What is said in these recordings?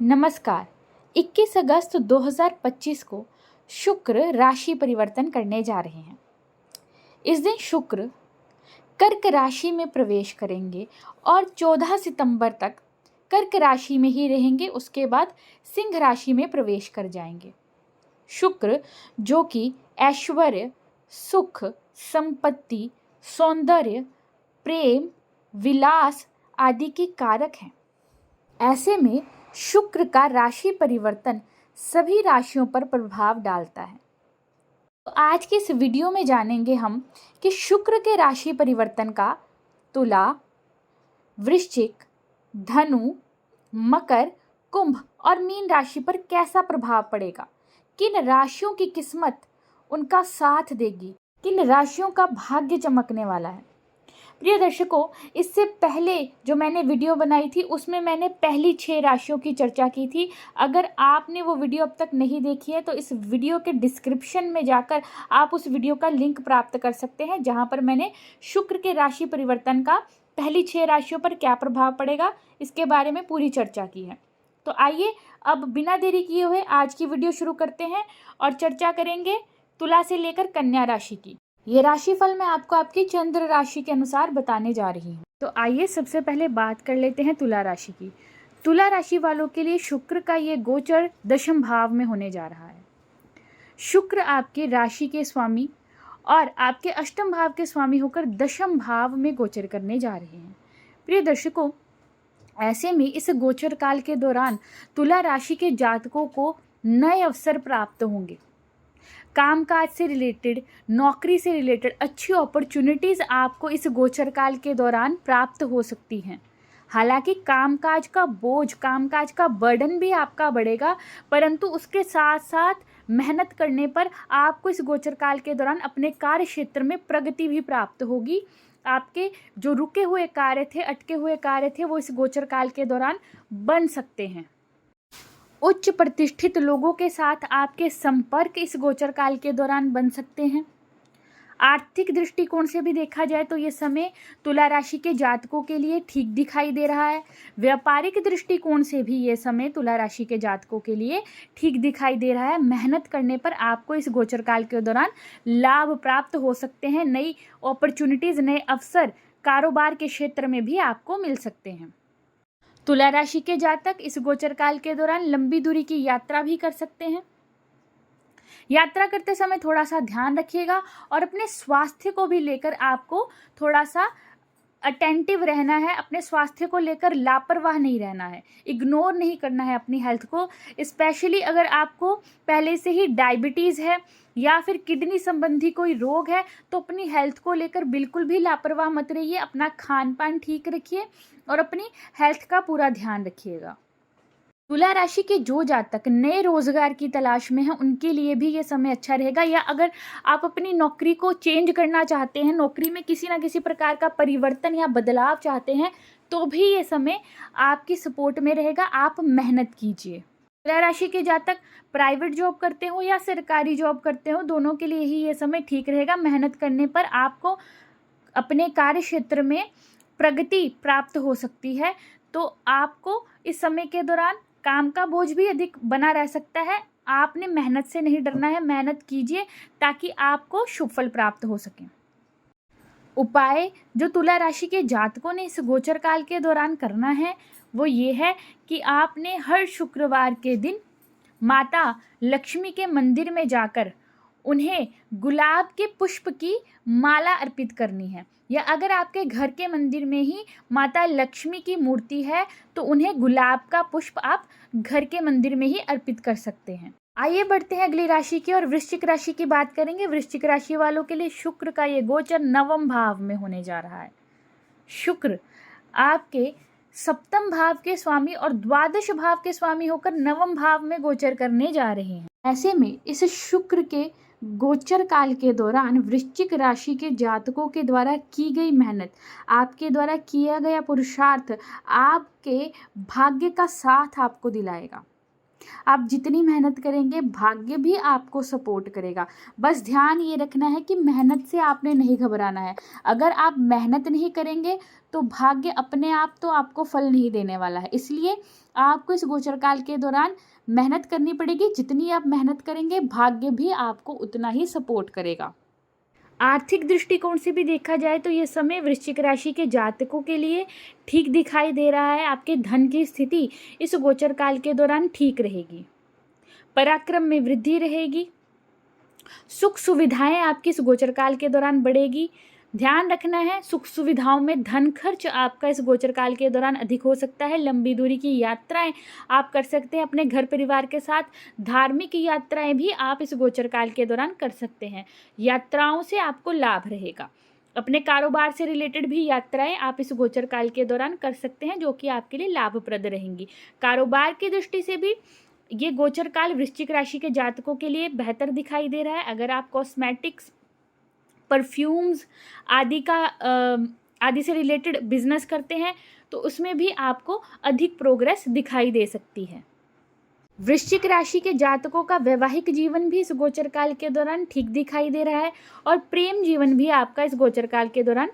नमस्कार। 21 अगस्त 2025 को शुक्र राशि परिवर्तन करने जा रहे हैं। इस दिन शुक्र कर्क राशि में प्रवेश करेंगे और 14 सितंबर तक कर्क राशि में ही रहेंगे। उसके बाद सिंह राशि में प्रवेश कर जाएंगे। शुक्र जो कि ऐश्वर्य, सुख, संपत्ति, सौंदर्य, प्रेम, विलास आदि के कारक हैं। ऐसे में शुक्र का राशि परिवर्तन सभी राशियों पर प्रभाव डालता है। तो आज के इस वीडियो में जानेंगे हम कि शुक्र के राशि परिवर्तन का तुला, वृश्चिक, धनु, मकर, कुंभ और मीन राशि पर कैसा प्रभाव पड़ेगा, किन राशियों की किस्मत उनका साथ देगी, किन राशियों का भाग्य चमकने वाला है। प्रिय दर्शकों, इससे पहले जो मैंने वीडियो बनाई थी उसमें मैंने पहली 6 राशियों की चर्चा की थी। अगर आपने वो वीडियो अब तक नहीं देखी है तो इस वीडियो के डिस्क्रिप्शन में जाकर आप उस वीडियो का लिंक प्राप्त कर सकते हैं, जहां पर मैंने शुक्र के राशि परिवर्तन का पहली 6 राशियों पर क्या प्रभाव पड़ेगा इसके बारे में पूरी चर्चा की है। तो आइए अब बिना देरी किए हुए आज की वीडियो शुरू करते हैं और चर्चा करेंगे तुला से लेकर कन्या राशि की। ये राशिफल मैं आपको आपकी चंद्र राशि के अनुसार बताने जा रही हूँ। तो आइए सबसे पहले बात कर लेते हैं तुला राशि की। तुला राशि वालों के लिए शुक्र का ये गोचर दशम भाव में होने जा रहा है। शुक्र आपके राशि के स्वामी और आपके अष्टम भाव के स्वामी होकर दशम भाव में गोचर करने जा रहे हैं। प्रिय दर्शकों, ऐसे में इस गोचर काल के दौरान तुला राशि के जातकों को नए अवसर प्राप्त होंगे। कामकाज से रिलेटेड, नौकरी से रिलेटेड अच्छी अपॉर्चुनिटीज़ आपको इस गोचर काल के दौरान प्राप्त हो सकती हैं। हालांकि कामकाज का बोझ, कामकाज का बर्डन भी आपका बढ़ेगा, परंतु उसके साथ साथ मेहनत करने पर आपको इस गोचर काल के दौरान अपने कार्य क्षेत्र में प्रगति भी प्राप्त होगी। आपके जो रुके हुए कार्य थे, अटके हुए कार्य थे, वो इस गोचर काल के दौरान बन सकते हैं। उच्च प्रतिष्ठित लोगों के साथ आपके संपर्क इस गोचर काल के दौरान बन सकते हैं। आर्थिक दृष्टिकोण से भी देखा जाए तो ये समय तुला राशि के जातकों के लिए ठीक दिखाई दे रहा है। व्यापारिक दृष्टिकोण से भी ये समय तुला राशि के जातकों के लिए ठीक दिखाई दे रहा है। मेहनत करने पर आपको इस गोचर काल के दौरान लाभ प्राप्त हो सकते हैं। नई अपॉर्चुनिटीज़, नए अवसर कारोबार के क्षेत्र में भी आपको मिल सकते हैं। तुला राशि के जातक इस गोचर काल के दौरान लंबी दूरी की यात्रा भी कर सकते हैं। यात्रा करते समय थोड़ा सा ध्यान रखिएगा और अपने स्वास्थ्य को भी लेकर आपको थोड़ा सा अटेंटिव रहना है। अपने स्वास्थ्य को लेकर लापरवाह नहीं रहना है, इग्नोर नहीं करना है अपनी हेल्थ को। स्पेशली अगर आपको पहले से ही डायबिटीज़ है या फिर किडनी संबंधी कोई रोग है तो अपनी हेल्थ को लेकर बिल्कुल भी लापरवाह मत रहिए। अपना खान पान ठीक रखिए और अपनी हेल्थ का पूरा ध्यान रखिएगा। तुला राशि के जो जातक नए रोजगार की तलाश में हैं उनके लिए भी ये समय अच्छा रहेगा। या अगर आप अपनी नौकरी को चेंज करना चाहते हैं, नौकरी में किसी ना किसी प्रकार का परिवर्तन या बदलाव चाहते हैं, तो भी ये समय आपकी सपोर्ट में रहेगा। आप मेहनत कीजिए। तुला राशि के जातक प्राइवेट जॉब करते हो या सरकारी जॉब करते हो, दोनों के लिए ही ये समय ठीक रहेगा। मेहनत करने पर आपको अपने कार्य क्षेत्र में प्रगति प्राप्त हो सकती है। तो आपको इस समय के दौरान काम का बोझ भी अधिक बना रह सकता है। आपने मेहनत से नहीं डरना है, मेहनत कीजिए ताकि आपको शुभ फल प्राप्त हो सके। उपाय जो तुला राशि के जातकों ने इस गोचर काल के दौरान करना है वो ये है कि आपने हर शुक्रवार के दिन माता लक्ष्मी के मंदिर में जाकर उन्हें गुलाब के पुष्प की माला अर्पित करनी है। या अगर आपके घर के मंदिर में ही माता लक्ष्मी की मूर्ति है तो उन्हें गुलाब का पुष्प आप घर के मंदिर में ही अर्पित कर सकते हैं। आइए बढ़ते हैं अगली राशि की और वृश्चिक राशि की बात करेंगे। वृश्चिक राशि वालों के लिए शुक्र का ये गोचर नवम भाव में होने जा रहा है। शुक्र आपके सप्तम भाव के स्वामी और द्वादश भाव के स्वामी होकर नवम भाव में गोचर करने जा रहे हैं। ऐसे में इस शुक्र के गोचर काल के दौरान वृश्चिक राशि के जातकों के द्वारा की गई मेहनत, आपके द्वारा किया गया पुरुषार्थ आपके भाग्य का साथ आपको दिलाएगा। आप जितनी मेहनत करेंगे भाग्य भी आपको सपोर्ट करेगा। बस ध्यान ये रखना है कि मेहनत से आपने नहीं घबराना है। अगर आप मेहनत नहीं करेंगे तो भाग्य अपने आप तो आपको फल नहीं देने वाला है। इसलिए आपको इस गोचर काल के दौरान मेहनत करनी पड़ेगी। जितनी आप मेहनत करेंगे भाग्य भी आपको उतना ही सपोर्ट करेगा। आर्थिक दृष्टिकोण से भी देखा जाए तो ये समय वृश्चिक राशि के जातकों के लिए ठीक दिखाई दे रहा है। आपके धन की स्थिति इस गोचर काल के दौरान ठीक रहेगी, पराक्रम में वृद्धि रहेगी, सुख सुविधाएं आपकी इस गोचर काल के दौरान बढ़ेगी। ध्यान रखना है, सुख सुविधाओं में धन खर्च आपका इस गोचर काल के दौरान अधिक हो सकता है। लंबी दूरी की यात्राएं आप कर सकते हैं अपने घर परिवार के साथ। धार्मिक यात्राएं भी आप इस गोचर काल के दौरान कर सकते हैं। यात्राओं से आपको लाभ रहेगा। अपने कारोबार से रिलेटेड भी यात्राएं आप इस गोचर काल के दौरान कर सकते हैं, जो कि आपके लिए लाभप्रद रहेंगी। कारोबार की दृष्टि से भी ये गोचर काल वृश्चिक राशि के जातकों के लिए बेहतर दिखाई दे रहा है। अगर आप कॉस्मेटिक्स, परफ्यूम्स आदि से रिलेटेड बिजनेस करते हैं तो उसमें भी आपको अधिक प्रोग्रेस दिखाई दे सकती है। वृश्चिक राशि के जातकों का वैवाहिक जीवन भी इस गोचर काल के दौरान ठीक दिखाई दे रहा है और प्रेम जीवन भी आपका इस गोचर काल के दौरान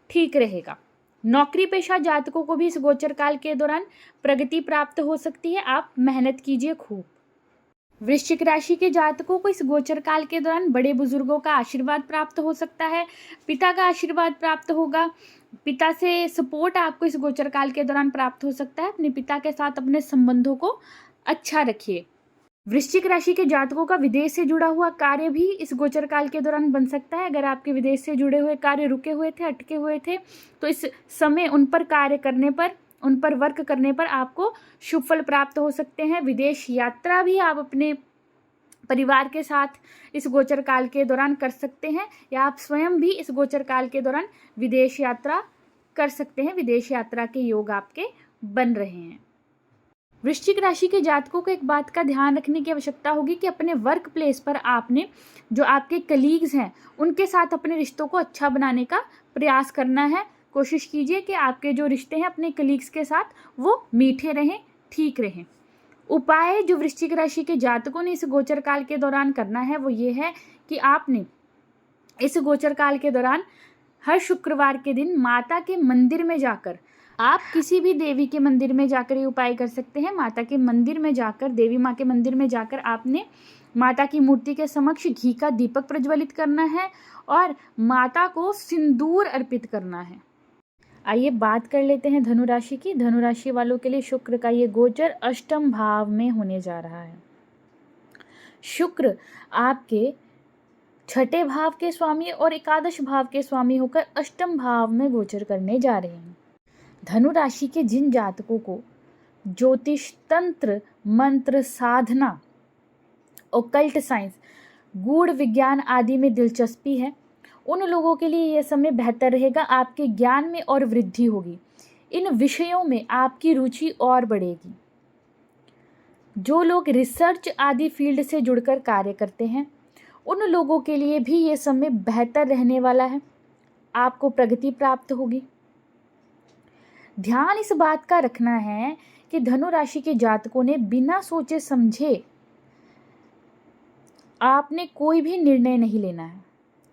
ठीक रहेगा। नौकरी पेशा जातकों को भी इस गोचर काल के दौरान प्रगति प्राप्त हो सकती है। आप मेहनत कीजिए खूब। वृश्चिक राशि के जातकों को इस गोचर काल के दौरान बड़े बुजुर्गों का आशीर्वाद प्राप्त हो सकता है। पिता का आशीर्वाद प्राप्त होगा। पिता से सपोर्ट आपको इस गोचर काल के दौरान प्राप्त हो सकता है। अपने पिता के साथ अपने संबंधों को अच्छा रखिए। वृश्चिक राशि के जातकों का विदेश से जुड़ा हुआ कार्य भी इस गोचर काल के दौरान बन सकता है। अगर आपके विदेश से जुड़े हुए कार्य रुके हुए थे, अटके हुए थे, तो इस समय उन पर कार्य करने पर, उन पर वर्क करने पर आपको शुभ फल प्राप्त हो सकते हैं। विदेश यात्रा भी आप अपने परिवार के साथ इस गोचर काल के दौरान कर सकते हैं, या आप स्वयं भी इस गोचर काल के दौरान विदेश यात्रा कर सकते हैं। विदेश यात्रा के योग आपके बन रहे हैं। वृश्चिक राशि के जातकों को एक बात का ध्यान रखने की आवश्यकता होगी कि अपने वर्क प्लेस पर आपने जो आपके कलीग्स हैं उनके साथ अपने रिश्तों को अच्छा बनाने का प्रयास करना है। कोशिश कीजिए कि आपके जो रिश्ते हैं अपने कलीग्स के साथ वो मीठे रहें, ठीक रहें। उपाय जो वृश्चिक राशि के जातकों ने इस गोचर काल के दौरान करना है वो ये है कि आपने इस गोचर काल के दौरान हर शुक्रवार के दिन माता के मंदिर में जाकर, आप किसी भी देवी के मंदिर में जाकर ये उपाय कर सकते हैं। माता के मंदिर में जाकर, देवी माँ के मंदिर में जाकर आपने माता की मूर्ति के समक्ष घी का दीपक प्रज्वलित करना है और माता को सिंदूर अर्पित करना है। आइए बात कर लेते हैं धनु राशि की। धनु राशि वालों के लिए शुक्र का ये गोचर अष्टम भाव में होने जा रहा है। शुक्र आपके छठे भाव के स्वामी और एकादश भाव के स्वामी होकर अष्टम भाव में गोचर करने जा रहे हैं। धनु राशि के जिन जातकों को ज्योतिष, तंत्र, मंत्र, साधना, ओकल्ट साइंस, गूढ़ विज्ञान आदि में दिलचस्पी है, उन लोगों के लिए यह समय बेहतर रहेगा। आपके ज्ञान में और वृद्धि होगी। इन विषयों में आपकी रुचि और बढ़ेगी। जो लोग रिसर्च आदि फील्ड से जुड़कर कार्य करते हैं उन लोगों के लिए भी ये समय बेहतर रहने वाला है। आपको प्रगति प्राप्त होगी। ध्यान इस बात का रखना है कि धनु राशि के जातकों ने बिना सोचे समझे आपने कोई भी निर्णय नहीं लेना है।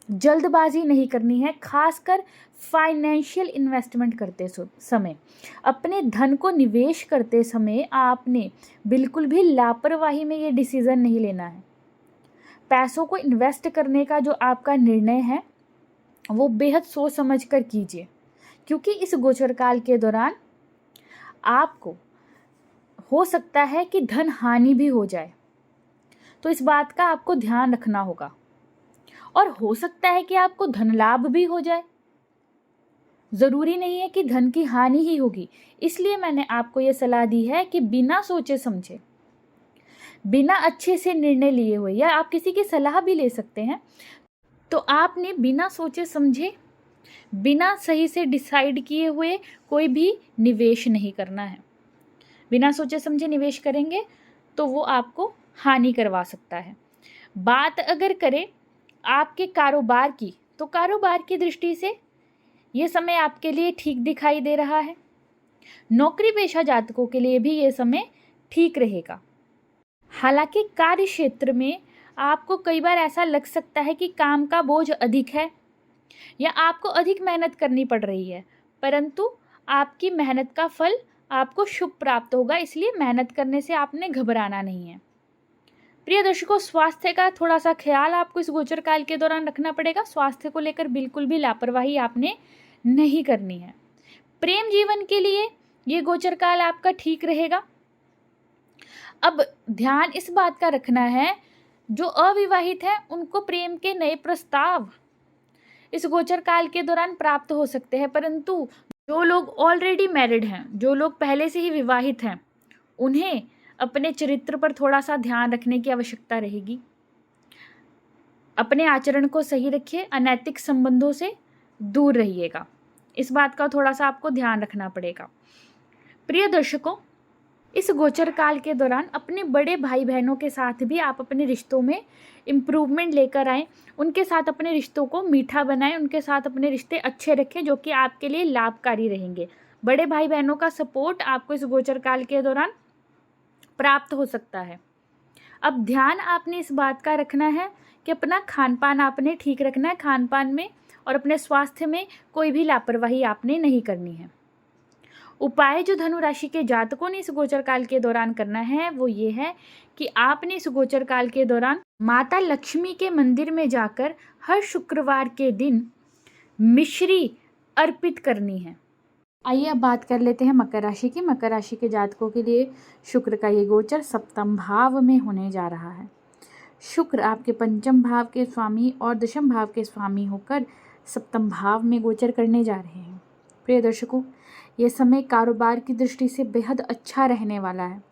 जल्दबाजी नहीं करनी है। खासकर फाइनेंशियल इन्वेस्टमेंट करते समय, अपने धन को निवेश करते समय आपने बिल्कुल भी लापरवाही में ये डिसीज़न नहीं लेना है। पैसों को इन्वेस्ट करने का जो आपका निर्णय है वो बेहद सोच समझ कर कीजिए, क्योंकि इस गोचर काल के दौरान आपको हो सकता है कि धन हानि भी हो जाए, तो इस बात का आपको ध्यान रखना होगा। और हो सकता है कि आपको धन लाभ भी हो जाए। ज़रूरी नहीं है कि धन की हानि ही होगी। इसलिए मैंने आपको ये सलाह दी है कि बिना सोचे समझे, बिना अच्छे से निर्णय लिए हुए, या आप किसी की सलाह भी ले सकते हैं, तो आपने बिना सोचे समझे, बिना सही से डिसाइड किए हुए कोई भी निवेश नहीं करना है। बिना सोचे समझे निवेश करेंगे तो वो आपको हानि करवा सकता है। बात अगर करें आपके कारोबार की, तो कारोबार की दृष्टि से ये समय आपके लिए ठीक दिखाई दे रहा है। नौकरी पेशा जातकों के लिए भी ये समय ठीक रहेगा। हालांकि कार्य क्षेत्र में आपको कई बार ऐसा लग सकता है कि काम का बोझ अधिक है या आपको अधिक मेहनत करनी पड़ रही है, परंतु आपकी मेहनत का फल आपको शुभ प्राप्त होगा, इसलिए मेहनत करने से आपने घबराना नहीं है। प्रिय दर्शकों, स्वास्थ्य का थोड़ा सा ख्याल आपको इस गोचर काल के दौरान रखना पड़ेगा। स्वास्थ्य को लेकर बिल्कुल भी लापरवाही आपने नहीं करनी है। प्रेम जीवन के लिए ये गोचर काल आपका ठीक रहेगा। अब ध्यान इस बात का रखना है, जो अविवाहित हैं उनको प्रेम के नए प्रस्ताव इस गोचर काल के दौरान प्राप्त हो सकते हैं, परंतु जो लोग ऑलरेडी मैरिड हैं, जो लोग पहले से ही विवाहित हैं, उन्हें अपने चरित्र पर थोड़ा सा ध्यान रखने की आवश्यकता रहेगी। अपने आचरण को सही रखिए, अनैतिक संबंधों से दूर रहिएगा। इस बात का थोड़ा सा आपको ध्यान रखना पड़ेगा। प्रिय दर्शकों, इस गोचर काल के दौरान अपने बड़े भाई बहनों के साथ भी आप अपने रिश्तों में इम्प्रूवमेंट लेकर आएँ, उनके साथ अपने रिश्तों को मीठा बनाएं, उनके साथ अपने रिश्ते अच्छे रखें, जो कि आपके लिए लाभकारी रहेंगे। बड़े भाई बहनों का सपोर्ट आपको इस गोचर काल के दौरान प्राप्त हो सकता है। अब ध्यान आपने इस बात का रखना है कि अपना खान पान आपने ठीक रखना है, खान पान में और अपने स्वास्थ्य में कोई भी लापरवाही आपने नहीं करनी है। उपाय जो धनु राशि के जातकों ने इस गोचर काल के दौरान करना है वो ये है कि आपने इस गोचर काल के दौरान माता लक्ष्मी के मंदिर में जाकर हर शुक्रवार के दिन मिश्री अर्पित करनी है। आइए अब बात कर लेते हैं मकर राशि की। मकर राशि के जातकों के लिए शुक्र का ये गोचर सप्तम भाव में होने जा रहा है। शुक्र आपके पंचम भाव के स्वामी और दशम भाव के स्वामी होकर सप्तम भाव में गोचर करने जा रहे हैं। प्रिय दर्शकों, ये समय कारोबार की दृष्टि से बेहद अच्छा रहने वाला है।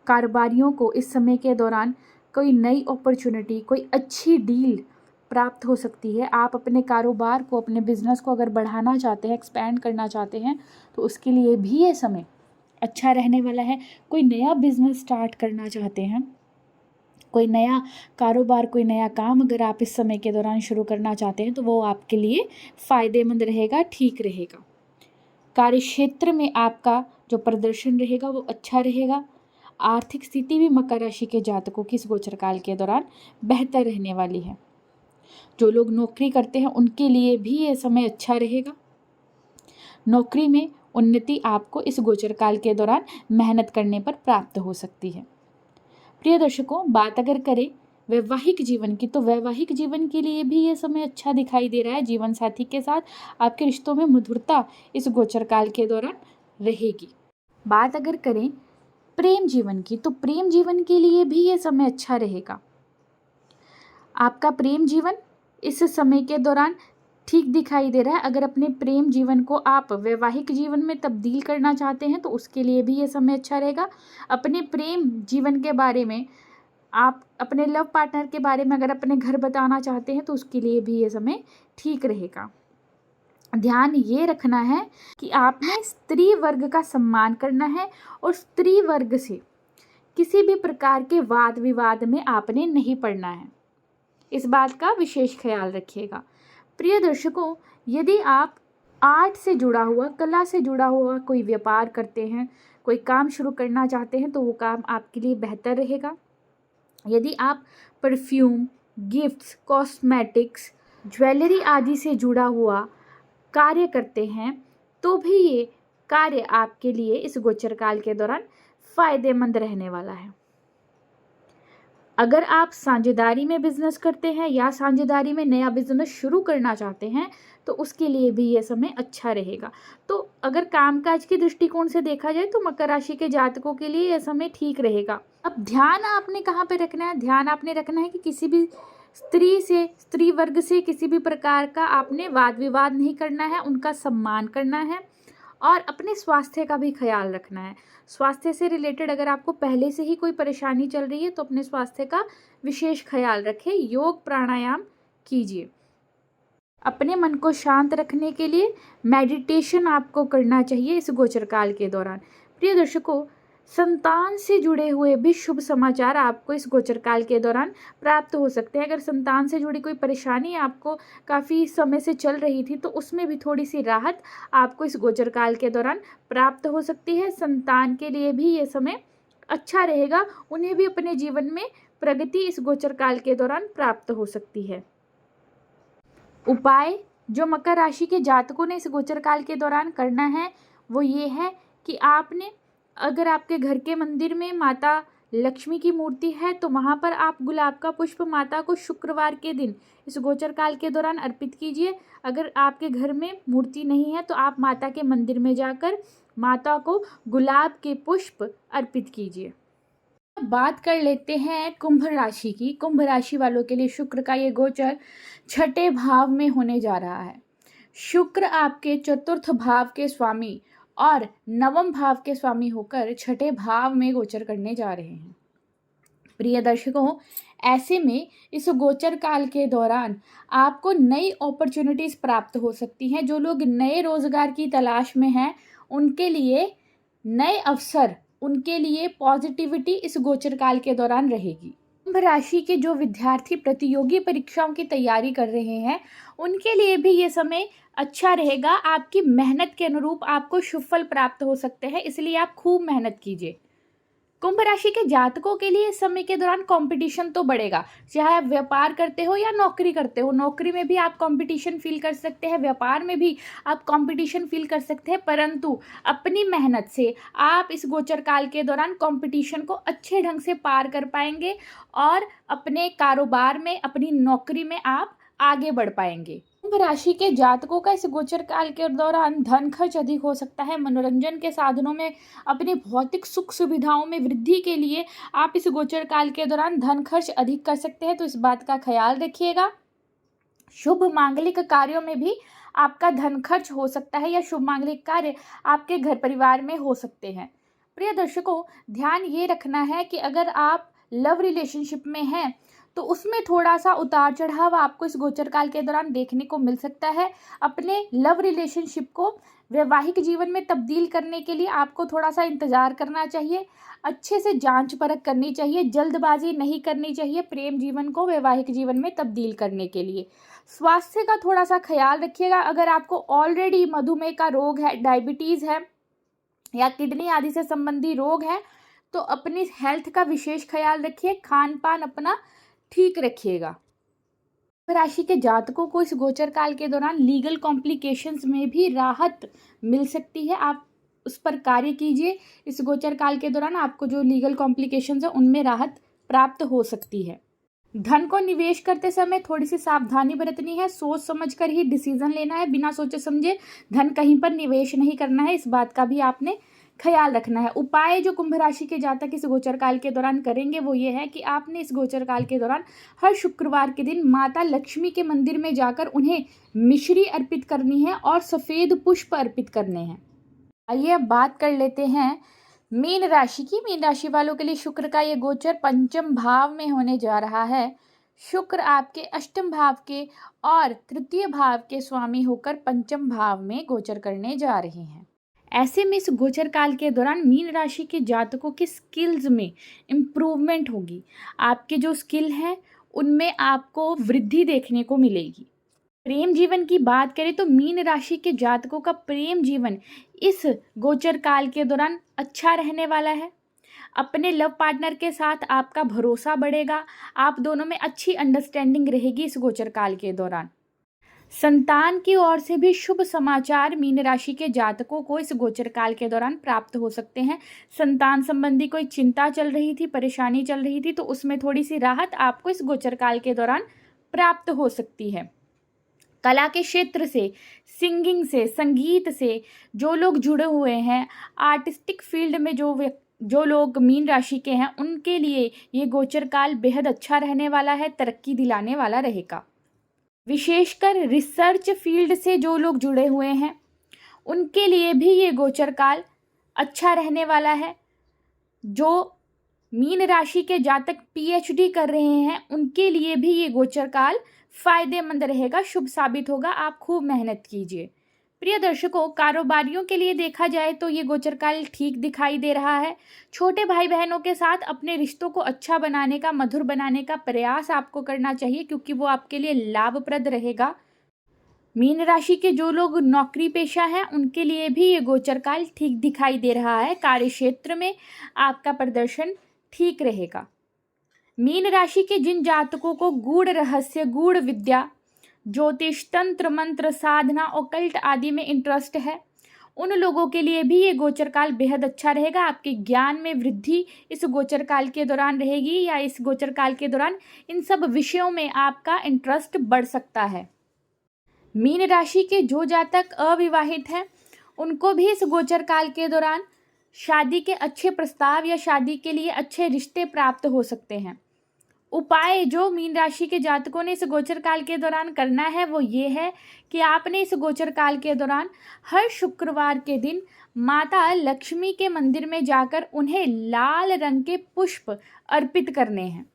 कारोबारियों को इस समय के दौरान कोई नई अपॉर्चुनिटी, कोई अच्छी डील प्राप्त हो सकती है। आप अपने कारोबार को, अपने बिजनेस को अगर बढ़ाना चाहते हैं, एक्सपैंड करना चाहते हैं, तो उसके लिए भी ये समय अच्छा रहने वाला है। कोई नया बिजनेस स्टार्ट करना चाहते हैं, कोई नया कारोबार, कोई नया काम अगर आप इस समय के दौरान शुरू करना चाहते हैं तो वो आपके लिए फ़ायदेमंद रहेगा, ठीक रहेगा। कार्य क्षेत्र में आपका जो प्रदर्शन रहेगा वो अच्छा रहेगा। आर्थिक स्थिति भी मकर राशि के जातकों की इस गोचर काल के दौरान बेहतर रहने वाली है। जो लोग नौकरी करते हैं उनके लिए भी ये समय अच्छा रहेगा। नौकरी में उन्नति आपको इस गोचर काल के दौरान मेहनत करने पर प्राप्त हो सकती है। प्रिय दर्शकों, बात अगर करें वैवाहिक जीवन की, तो वैवाहिक जीवन के लिए भी ये समय अच्छा दिखाई दे रहा है। जीवन साथी के साथ आपके रिश्तों में मधुरता इस गोचर काल के दौरान रहेगी। बात अगर करें प्रेम जीवन की, तो प्रेम जीवन के लिए भी ये समय अच्छा रहेगा। आपका प्रेम जीवन इस समय के दौरान ठीक दिखाई दे रहा है। अगर अपने प्रेम जीवन को आप वैवाहिक जीवन में तब्दील करना चाहते हैं तो उसके लिए भी ये समय अच्छा रहेगा। अपने प्रेम जीवन के बारे में, आप अपने लव पार्टनर के बारे में अगर अपने घर बताना चाहते हैं तो उसके लिए भी ये समय ठीक रहेगा। ध्यान ये रखना है कि आपने स्त्री वर्ग का सम्मान करना है और स्त्री वर्ग से किसी भी प्रकार के वाद विवाद में आपने नहीं पड़ना है। इस बात का विशेष ख्याल रखिएगा। प्रिय दर्शकों, यदि आप आर्ट से जुड़ा हुआ, कला से जुड़ा हुआ कोई व्यापार करते हैं, कोई काम शुरू करना चाहते हैं तो वो काम आपके लिए बेहतर रहेगा। यदि आप परफ्यूम, गिफ्ट्स, कॉस्मेटिक्स, ज्वेलरी आदि से जुड़ा हुआ कार्य करते हैं तो भी ये कार्य आपके लिए इस गोचर काल के दौरान फायदेमंद रहने वाला है। अगर आप साझेदारी में बिजनेस करते हैं या साझेदारी में नया बिजनेस शुरू करना चाहते हैं तो उसके लिए भी ये समय अच्छा रहेगा। तो अगर कामकाज के दृष्टिकोण से देखा जाए तो मकर राशि के जातकों के लिए यह समय ठीक रहेगा। अब ध्यान आपने कहाँ पे रखना है? ध्यान आपने रखना है कि किसी भी स्त्री वर्ग से किसी भी प्रकार का आपने वाद विवाद नहीं करना है, उनका सम्मान करना है और अपने स्वास्थ्य का भी ख्याल रखना है। स्वास्थ्य से रिलेटेड अगर आपको पहले से ही कोई परेशानी चल रही है तो अपने स्वास्थ्य का विशेष ख्याल रखें, योग प्राणायाम कीजिए। अपने मन को शांत रखने के लिए मेडिटेशन आपको करना चाहिए इस गोचर काल के दौरान। प्रिय दर्शकों, संतान से जुड़े हुए भी शुभ समाचार आपको इस गोचर काल के दौरान प्राप्त हो सकते हैं। अगर संतान से जुड़ी कोई परेशानी आपको काफ़ी समय से चल रही थी तो उसमें भी थोड़ी सी राहत आपको इस गोचर काल के दौरान प्राप्त हो सकती है। संतान के लिए भी ये समय अच्छा रहेगा, उन्हें भी अपने जीवन में प्रगति इस गोचर काल के दौरान प्राप्त हो सकती है। उपाय जो मकर राशि के जातकों ने इस गोचर काल के दौरान करना है वो ये है कि आपने, अगर आपके घर के मंदिर में माता लक्ष्मी की मूर्ति है तो वहाँ पर आप गुलाब का पुष्प माता को शुक्रवार के दिन इस गोचर काल के दौरान अर्पित कीजिए। अगर आपके घर में मूर्ति नहीं है तो आप माता के मंदिर में जाकर माता को गुलाब के पुष्प अर्पित कीजिए। बात कर लेते हैं कुंभ राशि की। कुंभ राशि वालों के लिए शुक्र का ये गोचर छठे भाव में होने जा रहा है। शुक्र आपके चतुर्थ भाव के स्वामी और नवम भाव के स्वामी होकर छठे भाव में गोचर करने जा रहे हैं। प्रिय दर्शकों, ऐसे में इस गोचर काल के दौरान आपको नई अपॉर्चुनिटीज प्राप्त हो सकती हैं। जो लोग नए रोजगार की तलाश में हैं उनके लिए नए अवसर, उनके लिए पॉजिटिविटी इस गोचर काल के दौरान रहेगी। कुंभ राशि के जो विद्यार्थी प्रतियोगी परीक्षाओं की तैयारी कर रहे हैं उनके लिए भी ये समय अच्छा रहेगा। आपकी मेहनत के अनुरूप आपको शुभ फल प्राप्त हो सकते हैं, इसलिए आप खूब मेहनत कीजिए। कुंभ राशि के जातकों के लिए इस समय के दौरान कंपटीशन तो बढ़ेगा, चाहे आप व्यापार करते हो या नौकरी करते हो। नौकरी में भी आप कंपटीशन फील कर सकते हैं, व्यापार में भी आप कंपटीशन फील कर सकते हैं, परंतु अपनी मेहनत से आप इस गोचर काल के दौरान कंपटीशन को अच्छे ढंग से पार कर पाएंगे और अपने कारोबार में, अपनी नौकरी में आप आगे बढ़ पाएंगे। कुंभ राशि के जातकों का इस गोचर काल के दौरान धन खर्च अधिक हो सकता है। मनोरंजन के साधनों में, अपने भौतिक सुख सुविधाओं में वृद्धि के लिए आप इस गोचर काल के दौरान धन खर्च अधिक कर सकते हैं, तो इस बात का ख्याल रखिएगा। शुभ मांगलिक कार्यों में भी आपका धन खर्च हो सकता है या शुभ मांगलिक कार्य आपके घर परिवार में हो सकते हैं। प्रिय दर्शकों, ध्यान ये रखना है कि अगर आप लव रिलेशनशिप में हैं तो उसमें थोड़ा सा उतार चढ़ाव आपको इस गोचर काल के दौरान देखने को मिल सकता है। अपने लव रिलेशनशिप को वैवाहिक जीवन में तब्दील करने के लिए आपको थोड़ा सा इंतजार करना चाहिए, अच्छे से जांच परख करनी चाहिए, जल्दबाजी नहीं करनी चाहिए प्रेम जीवन को वैवाहिक जीवन में तब्दील करने के लिए। स्वास्थ्य का थोड़ा सा ख्याल रखिएगा। अगर आपको ऑलरेडी मधुमेह का रोग है, डायबिटीज़ है या किडनी आदि से संबंधी रोग है तो अपनी हेल्थ का विशेष ख्याल रखिए, खान पान अपना ठीक रखिएगा। राशि के जातकों को इस गोचर काल के दौरान लीगल कॉम्प्लिकेशंस में भी राहत मिल सकती है, आप उस पर कार्य कीजिए। इस गोचर काल के दौरान आपको जो लीगल कॉम्प्लिकेशंस है उनमें राहत प्राप्त हो सकती है। धन को निवेश करते समय थोड़ी सी सावधानी बरतनी है, सोच समझकर ही डिसीजन लेना है, बिना सोचे समझे धन कहीं पर निवेश नहीं करना है, इस बात का भी आपने ख्याल रखना है। उपाय जो कुंभ राशि के जातक इस गोचर काल के दौरान करेंगे वो ये है कि आपने इस गोचर काल के दौरान हर शुक्रवार के दिन माता लक्ष्मी के मंदिर में जाकर उन्हें मिश्री अर्पित करनी है और सफ़ेद पुष्प अर्पित करने हैं। आइए अब बात कर लेते हैं मीन राशि की। मीन राशि वालों के लिए शुक्र का ये गोचर पंचम भाव में होने जा रहा है। शुक्र आपके अष्टम भाव के और तृतीय भाव के स्वामी होकर पंचम भाव में गोचर करने जा रहे हैं। ऐसे में इस गोचर काल के दौरान मीन राशि के जातकों की स्किल्स में इम्प्रूवमेंट होगी। आपके जो स्किल हैं उनमें आपको वृद्धि देखने को मिलेगी। प्रेम जीवन की बात करें तो मीन राशि के जातकों का प्रेम जीवन इस गोचर काल के दौरान अच्छा रहने वाला है। अपने लव पार्टनर के साथ आपका भरोसा बढ़ेगा, आप दोनों में अच्छी अंडरस्टैंडिंग रहेगी इस गोचर काल के दौरान। संतान की ओर से भी शुभ समाचार मीन राशि के जातकों को इस गोचर काल के दौरान प्राप्त हो सकते हैं। संतान संबंधी कोई चिंता चल रही थी, परेशानी चल रही थी तो उसमें थोड़ी सी राहत आपको इस गोचर काल के दौरान प्राप्त हो सकती है। कला के क्षेत्र से, सिंगिंग से, संगीत से जो लोग जुड़े हुए हैं, आर्टिस्टिक फील्ड में जो लोग मीन राशि के हैं उनके लिए ये गोचर काल बेहद अच्छा रहने वाला है, तरक्की दिलाने वाला रहेगा। विशेषकर रिसर्च फील्ड से जो लोग जुड़े हुए हैं उनके लिए भी ये गोचर काल अच्छा रहने वाला है। जो मीन राशि के जातक पीएचडी कर रहे हैं उनके लिए भी ये गोचर काल फायदेमंद रहेगा, शुभ साबित होगा। आप खूब मेहनत कीजिए। प्रिय दर्शकों, कारोबारियों के लिए देखा जाए तो ये गोचर काल ठीक दिखाई दे रहा है। छोटे भाई बहनों के साथ अपने रिश्तों को अच्छा बनाने का, मधुर बनाने का प्रयास आपको करना चाहिए क्योंकि वो आपके लिए लाभप्रद रहेगा। मीन राशि के जो लोग नौकरी पेशा हैं उनके लिए भी ये गोचर काल ठीक दिखाई दे रहा है। कार्य क्षेत्र में आपका प्रदर्शन ठीक रहेगा। मीन राशि के जिन जातकों को गूढ़ रहस्य, गूढ़ विद्या, ज्योतिष, तंत्र मंत्र, साधना, ओकल्ट आदि में इंटरेस्ट है उन लोगों के लिए भी ये गोचर काल बेहद अच्छा रहेगा। आपके ज्ञान में वृद्धि इस गोचर काल के दौरान रहेगी, या इस गोचर काल के दौरान इन सब विषयों में आपका इंटरेस्ट बढ़ सकता है। मीन राशि के जो जातक अविवाहित हैं उनको भी इस गोचर काल के दौरान शादी के अच्छे प्रस्ताव या शादी के लिए अच्छे रिश्ते प्राप्त हो सकते हैं। उपाय जो मीन राशि के जातकों ने इस गोचर काल के दौरान करना है वो ये है कि आपने इस गोचर काल के दौरान हर शुक्रवार के दिन माता लक्ष्मी के मंदिर में जाकर उन्हें लाल रंग के पुष्प अर्पित करने हैं।